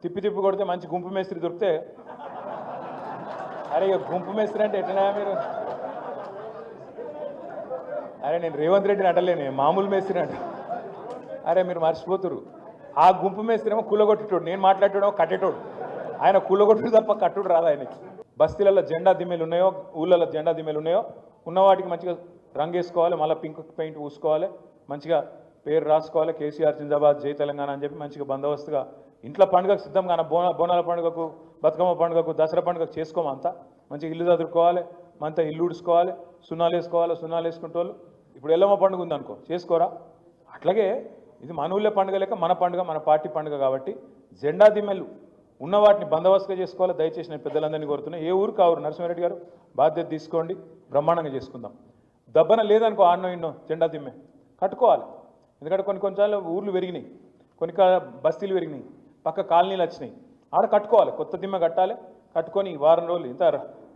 తిప్పి తిప్పి కొడితే మంచి గుంపు మేస్త్రి దొరికితే అరే ఇక గుంపు మేస్త్రి అంటే ఎట్లా మీరు అరే నేను రేవంత్ రెడ్డిని అంటలేను మామూలు మేస్త్రి అంట అరే మీరు మర్చిపోతురు ఆ గుంపు మేస్త్రి ఏమో కూలగొట్టేటోడు నేను మాట్లాడేటోడేమో కట్టేటోడు ఆయన కూలగొట్టుడు తప్ప కట్టుడు రాదు ఆయనకి బస్తీలలో జెండా దిమ్మలు ఉన్నాయో ఊళ్ళలో జెండా దిమ్మలు ఉన్నాయో ఉన్న వాటికి మంచిగా రంగు వేసుకోవాలి మళ్ళీ పింక్ పెయింట్ పూసుకోవాలి మంచిగా పేరు రాసుకోవాలి కేసీఆర్ జిందాబాద్ జై తెలంగాణ అని చెప్పి మంచిగా బందోబస్తుగా ఇంట్లో పండుగకు సిద్ధంగా బోనాల పండుగకు బతుకమ్మ పండుగకు దసరా పండుగకు చేసుకోమంతా మంచిగా ఇల్లు చదువుకోవాలి మంతా ఇల్లు ఉడుచుకోవాలి సున్నాలు వేసుకోవాలి సున్నాలు వేసుకుంటే వాళ్ళు ఇప్పుడు ఎల్లమ్మ పండుగ ఉందనుకో చేసుకోరా అట్లాగే ఇది మన ఊళ్ళో పండుగ లేక మన పండుగ మన పార్టీ పండుగ కాబట్టి జెండా దిమ్మెలు ఉన్న వాటిని బందోబస్తుగా చేసుకోవాలి దయచేసి నేను పెద్దలందరినీ కోరుతున్నా ఏ ఊరు కావురు నరసింహారెడ్డి గారు బాధ్యత తీసుకోండి బ్రహ్మాండంగా చేసుకుందాం దబ్బన లేదనుకో ఆన్నో ఇన్నో జెండా దిమ్మె కట్టుకోవాలి ఎందుకంటే కొన్నిసార్లు ఊర్లు పెరిగినాయి కొన్ని బస్తీలు పెరిగినాయి పక్క కాలనీలు వచ్చినాయి ఆడ కట్టుకోవాలి కొత్త దిమ్మె కట్టాలి కట్టుకొని వారం రోజులు ఇంత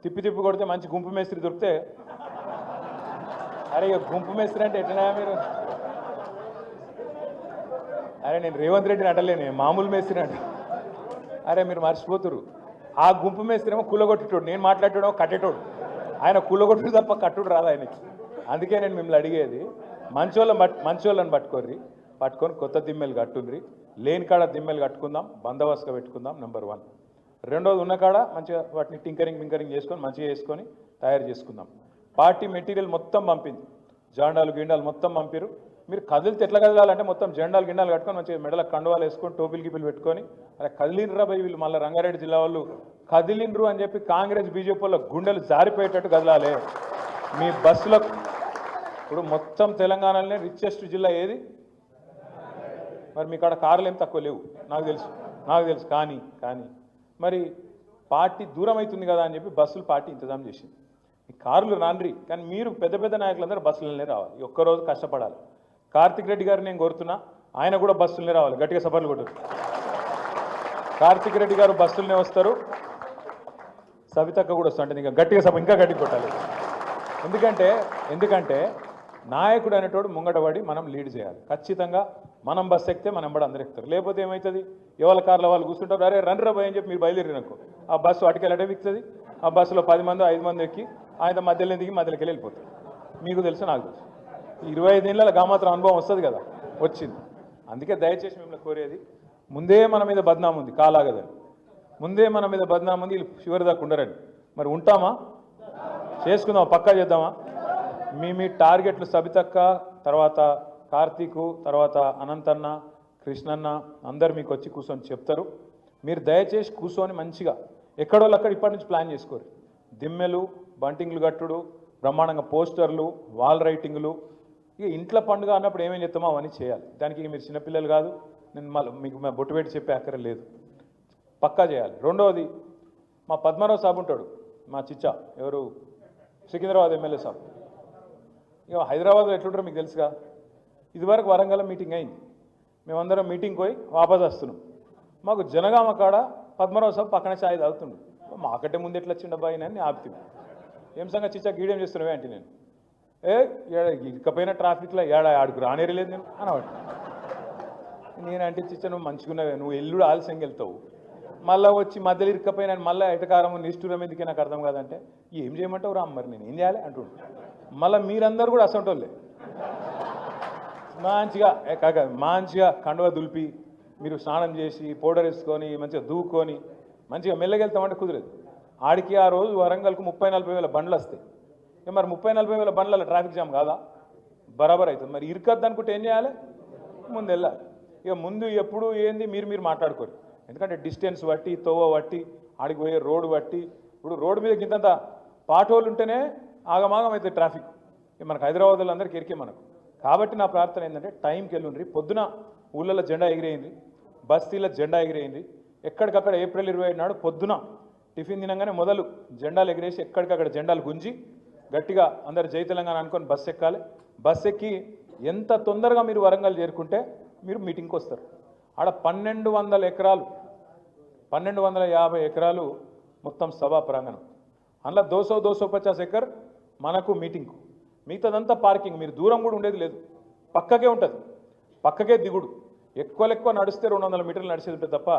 తిప్పి తిప్పి కొడితే మంచి గుంపు మేస్త్రి దొరికితే అరే ఇక గుంపు మేస్త్రి అంటే ఎట్లా మీరు అరే నేను రేవంత్ రెడ్డిని అంటలేను మామూలు మేస్త్రి అంట అరే మీరు మర్చిపోతురు ఆ గుంపు మేస్త్రి ఏమో కూలగొట్టేటోడు నేను మాట్లాడేటోడేమో కట్టేటోడు ఆయన కూలగొట్టుడు తప్ప కట్టుడు రాదు ఆయనకి అందుకే నేను మిమ్మల్ని అడిగేది మంచోళ్ళని పట్టుకొని కొత్త దిమ్మెలు కట్టుండ్రి లేని కాడ దిమ్మెలు కట్టుకుందాం బందోబస్తుగా పెట్టుకుందాం నెంబర్ 1 రెండోది ఉన్న కాడ మంచిగా వాటిని టింకరింగ్ చేసుకొని మంచిగా వేసుకొని తయారు చేసుకుందాం పార్టీ మెటీరియల్ మొత్తం పంపింది జెండాలు గిండాలు మొత్తం పంపిరు మీరు కదిలితే ఎట్లా కదలాలంటే మొత్తం జెండాలు గిండాలు కట్టుకొని మంచిగా మెడల కండువాలు వేసుకొని టోపీలు గిపిలు పెట్టుకొని అరే కదిలినరా పోయి వీళ్ళు మళ్ళీ రంగారెడ్డి జిల్లా వాళ్ళు కదిలినరు అని చెప్పి కాంగ్రెస్ బీజేపీ వాళ్ళ గుండెలు జారిపోయేటట్టు కదలాలి మీ బస్సులకు ఇప్పుడు మొత్తం తెలంగాణలోనే రిచెస్ట్ జిల్లా ఏది మరి మీ కాడ కార్లు ఏం తక్కువ లేవు నాకు తెలుసు కానీ మరి పార్టీ దూరం అవుతుంది కదా అని చెప్పి బస్సులు పార్టీ ఇంతజాం చేసింది ఈ కార్లు రాన్రి కానీ మీరు పెద్ద పెద్ద నాయకులందరూ బస్సులనే రావాలి ఒక్కరోజు కష్టపడాలి కార్తిక్ రెడ్డి గారు నేను కోరుతున్నా ఆయన కూడా బస్సులనే రావాలి గట్టిగా సభలు కొట్టారు కార్తిక్ రెడ్డి గారు బస్సులనే వస్తారు సవితక్క కూడా వస్తుంటే ఇంకా గట్టిగా సభ ఇంకా గట్టిగా కొట్టాలి ఎందుకంటే నాయకుడు అనేటోడు ముంగటపడి మనం లీడ్ చేయాలి ఖచ్చితంగా మనం బస్సు ఎక్కితే మనం కూడా అందరు ఎక్కుతారు లేకపోతే ఏమవుతుంది ఎవరి కార్లో వాళ్ళు కూర్చుంటారు అరే రండి భయ అని చెప్పి మీరు బయలుదేరినకు ఆ బస్సు అటుకెళ్ళటే ఎక్కుతుంది ఆ బస్సులో 10 మంది 5 మంది ఎక్కి ఆయన మధ్యలో దిగి మధ్యలోకి వెళ్ళిపోతారు మీకు తెలుసు నాకు తెలుసు 25 ఏళ్ళ గామాత్రం అనుభవం వస్తుంది కదా వచ్చింది అందుకే దయచేసి మిమ్మల్ని కోరేది ముందే మన మీద బద్నాం ఉంది కాలాగదని ముందే మన మీద బద్నాం ఉంది వీళ్ళు చివరి దాకా ఉండరండి మరి ఉంటామా చేసుకుందామా పక్కా చేద్దామా మీ టార్గెట్లు సబితక్క తర్వాత కార్తీకు తర్వాత అనంతన్న కృష్ణన్న అందరు మీకు వచ్చి కూర్చొని చెప్తారు మీరు దయచేసి కూర్చొని మంచిగా ఎక్కడోళ్ళక్కడ ఇప్పటి నుంచి ప్లాన్ చేసుకోరు దిమ్మెలు బంటింగ్లు కట్టుడు బ్రహ్మాండంగా పోస్టర్లు వాల్ రైటింగ్లు ఇక ఇంట్లో పండుగ అన్నప్పుడు ఏమేం చెప్తామో అవన్నీ చేయాలి దానికి మీరు చిన్నపిల్లలు కాదు నేను మళ్ళీ మీకు బొట్టు పెట్టి చెప్పే అక్కర లేదు పక్కా చేయాలి రెండవది మా పద్మారావు సాబ్ ఉంటాడు మా చిచ్చా ఎవరు సికింద్రాబాద్ ఎమ్మెల్యే సాబ్ ఇక హైదరాబాద్లో ఎట్లుంటారో మీకు తెలుసుగా ఇదివరకు వరంగల్ మీటింగ్ అయింది మేమందరం మీటింగ్ పోయి వాపస్ వస్తున్నాం మాకు జనగామ కాడ పద్మరావు సాబ్ పక్కన ఛాయ్ తాగుతుండు మాకంటే ముందు ఎట్లా వచ్చిండ బాయి అని ఆపుతుంది ఏం సంగతి చిచ్చా గీడేం చేస్తున్నావే అంటే నేను ఇకపోయిన ట్రాఫిక్లో ఆడుకు రానేరలేదు నేను అనవాడు నేనంటే చిచ్చా నువ్వు మంచిగున్నావే నువ్వు ఎల్లుడు ఆలస్యంగా వెళ్తావు మళ్ళీ వచ్చి మధ్యలో ఇరుక్కపోయినా మళ్ళీ ఎటకారం నిష్ఠూరం ఎందుకే నాకు అర్థం కాదంటే ఏం చేయమంటావు రా మరి నేను ఏం చేయాలి అంటుండు మళ్ళీ మీరందరూ కూడా అసంటోళ్ళే మంచిగా కండువ దులిపి మీరు స్నానం చేసి పౌడర్ వేసుకొని మంచిగా దూకొని మంచిగా మెల్లగెళ్తామంటే కుదరదు ఆడికి ఆ రోజు వరంగల్కు 30-40 వేల బండ్లు వస్తాయి మరి 30-40 వేల బండ్ల ట్రాఫిక్ జామ్ కాదా బరాబర్ అవుతుంది మరి ఇరుకద్దు అనుకుంటే ఏం చేయాలి ముందు వెళ్ళాలి ఇక ముందు ఎప్పుడు ఏంది మీరు మాట్లాడుకోరు ఎందుకంటే డిస్టెన్స్ బట్టి తోవ బట్టి ఆడికి పోయే రోడ్డు బట్టి ఇప్పుడు రోడ్డు మీద కిందంత పాటోళ్ళు ఉంటేనే ఆగమాగం అవుతుంది ట్రాఫిక్ మనకు హైదరాబాద్లో అందరికీ ఎరికే మనకు కాబట్టి నా ప్రార్థన ఏంటంటే టైంకి వెళ్ళుండ్రి పొద్దున ఊళ్ళలో జెండా ఎగిరేయింది బస్తీలో జెండా ఎగిరేయింది ఎక్కడికక్కడ ఏప్రిల్ 27 నాడు పొద్దున టిఫిన్ తినంగానే మొదలు జెండాలు ఎగిరేసి ఎక్కడికక్కడ జెండాలు గుంజి గట్టిగా అందరు జై తెలంగాణ అనుకొని బస్సు ఎక్కాలి బస్సు ఎక్కి ఎంత తొందరగా మీరు వరంగల్ చేరుకుంటే మీరు మీటింగ్కి వస్తారు ఆడ 1200 ఎకరాలు 1250 ఎకరాలు మొత్తం సభా ప్రాంగణం అందులో 250 ఎకర్ మనకు మీటింగ్కు మిగతాదంతా పార్కింగ్ మీరు దూరం కూడా ఉండేది లేదు పక్కకే ఉంటుంది పక్కకే దిగుడు ఎక్కువ నడిస్తే 200 మీటర్లు నడిచేది తప్ప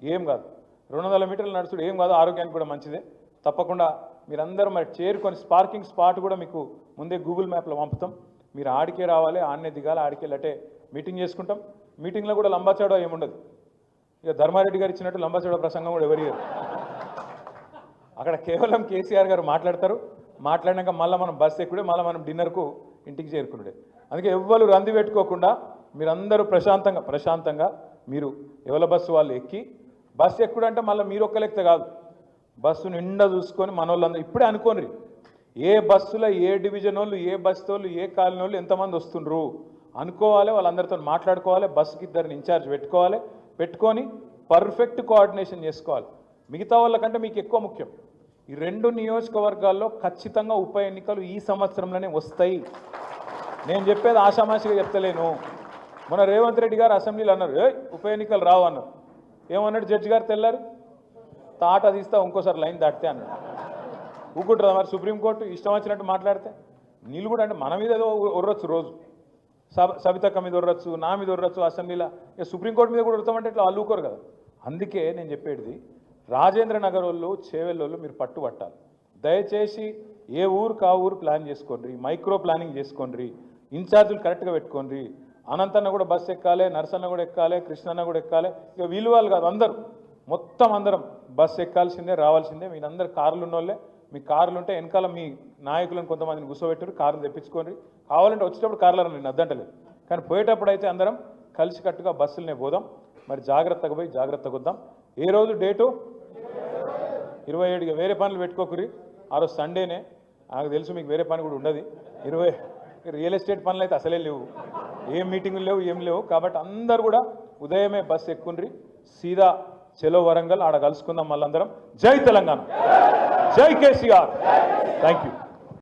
ఏం కాదు 200 మీటర్లు నడుచుడు ఏం కాదు, ఆరోగ్యానికి కూడా మంచిదే. తప్పకుండా మీరందరూ మరి చేరుకొని స్పార్కింగ్ స్పాట్ కూడా మీకు ముందే గూగుల్ మ్యాప్లో పంపుతాం. మీరు ఆడికే రావాలి, ఆడనే దిగాలి, ఆడికే లటే మీటింగ్ చేసుకుంటాం. మీటింగ్లో కూడా లంబాచాడో ఏముండదు. ఇక ధర్మారెడ్డి గారు ఇచ్చినట్టు లంబాచాడో ప్రసంగం కూడా ఎవరు అక్కడ కేవలం కేసీఆర్ గారు మాట్లాడతారు. మాట్లాడినాక మళ్ళీ మనం బస్సు ఎక్కుడే, మళ్ళీ మనం డిన్నర్కు ఇంటికి చేరుకున్నాడే. అందుకే ఎవ్వరు రంది పెట్టుకోకుండా మీరందరూ ప్రశాంతంగా మీరు ఎవరి బస్సు వాళ్ళు ఎక్కి, బస్సు ఎక్కుడంటే మళ్ళీ మీరు ఒక్కలెక్కితే కాదు, బస్సు నిండా చూసుకొని మనోళ్ళందరూ ఇప్పుడే అనుకోండి ఏ బస్సులో ఏ డివిజన్ వాళ్ళు, ఏ బస్సు వాళ్ళు, ఏ కాలనీ వాళ్ళు ఎంతమంది వస్తుండ్రు అనుకోవాలి. వాళ్ళందరితో మాట్లాడుకోవాలి. బస్సుకి ఇద్దరిని ఇన్ఛార్జ్ పెట్టుకొని పర్ఫెక్ట్ కోఆర్డినేషన్ చేసుకోవాలి. మిగతా వాళ్ళకంటే మీకు ఎక్కువ ముఖ్యం. ఈ 2 నియోజకవర్గాల్లో ఖచ్చితంగా ఉప ఎన్నికలు ఈ సంవత్సరంలోనే వస్తాయి. నేను చెప్పేది ఆషామాషిగా చెప్తలేను. మొన్న రేవంత్ రెడ్డి గారు అసెంబ్లీలో అన్నారు, ఉప ఎన్నికలు రావు అన్నారు. ఏమన్నాడు జడ్జి గారు తెల్లారి? తాట తీస్తా ఇంకోసారి లైన్ దాటితే అన్నాడు. ఊకుంటుందా మరి సుప్రీంకోర్టు ఇష్టం వచ్చినట్టు మాట్లాడితే? నీళ్ళు కూడా అంటే మన మీద ఏదో ఉర్రొచ్చు, రోజు సబితక్క మీద ఉర్రొచ్చు, నా మీద ఉర్రొచ్చు అసెంబ్లీలో. ఇక సుప్రీంకోర్టు మీద కూడా ఉడతామంటే ఇట్లా అల్లుకోరు కదా. అందుకే నేను చెప్పేది రాజేంద్ర నగర్ వాళ్ళు, చేవెళ్ళోళ్ళు మీరు పట్టుబట్టాలి. దయచేసి ఏ ఊరు ఊరు ప్లాన్ చేసుకోండి, మైక్రో ప్లానింగ్ చేసుకోండి, ఇన్ఛార్జీలు కరెక్ట్గా పెట్టుకోండి. అనంతన్న కూడా బస్సు ఎక్కాలి, నర్సన్న కూడా ఎక్కాలి, కృష్ణన్న కూడా ఎక్కాలి. ఇక వీళ్ళు వాళ్ళు కాదు, అందరూ మొత్తం అందరం బస్సు ఎక్కాల్సిందే, రావాల్సిందే. మీరందరూ కార్లు ఉన్నోళ్ళే. మీ కార్లు ఉంటే వెనకాల మీ నాయకులను కొంతమందిని కూర్చోబెట్టారు, కార్లు తెప్పించుకోండి. కావాలంటే వచ్చేటప్పుడు కార్లలో నేను అద్దంటలేదు, కానీ పోయేటప్పుడు అయితే అందరం కలిసికట్టుగా బస్సులనే పోదాం. మరి జాగ్రత్తగా పోయి జాగ్రత్తగా వద్దాం. ఏ రోజు డేటు? 27. వేరే పనులు పెట్టుకోకురి. ఆ రోజు సండేనే, నాకు తెలుసు మీకు వేరే పని కూడా ఉండదు. 20 రియల్ ఎస్టేట్ పనులు అయితే అసలే లేవు, ఏం మీటింగులు లేవు, ఏం లేవు. కాబట్టి అందరూ కూడా ఉదయమే బస్సు ఎక్కుండ్రి, సీదా చెలో వరంగల్, ఆడ కలుసుకుందాం మళ్ళందరం. జై తెలంగాణ, జై కేసీఆర్. Thank you.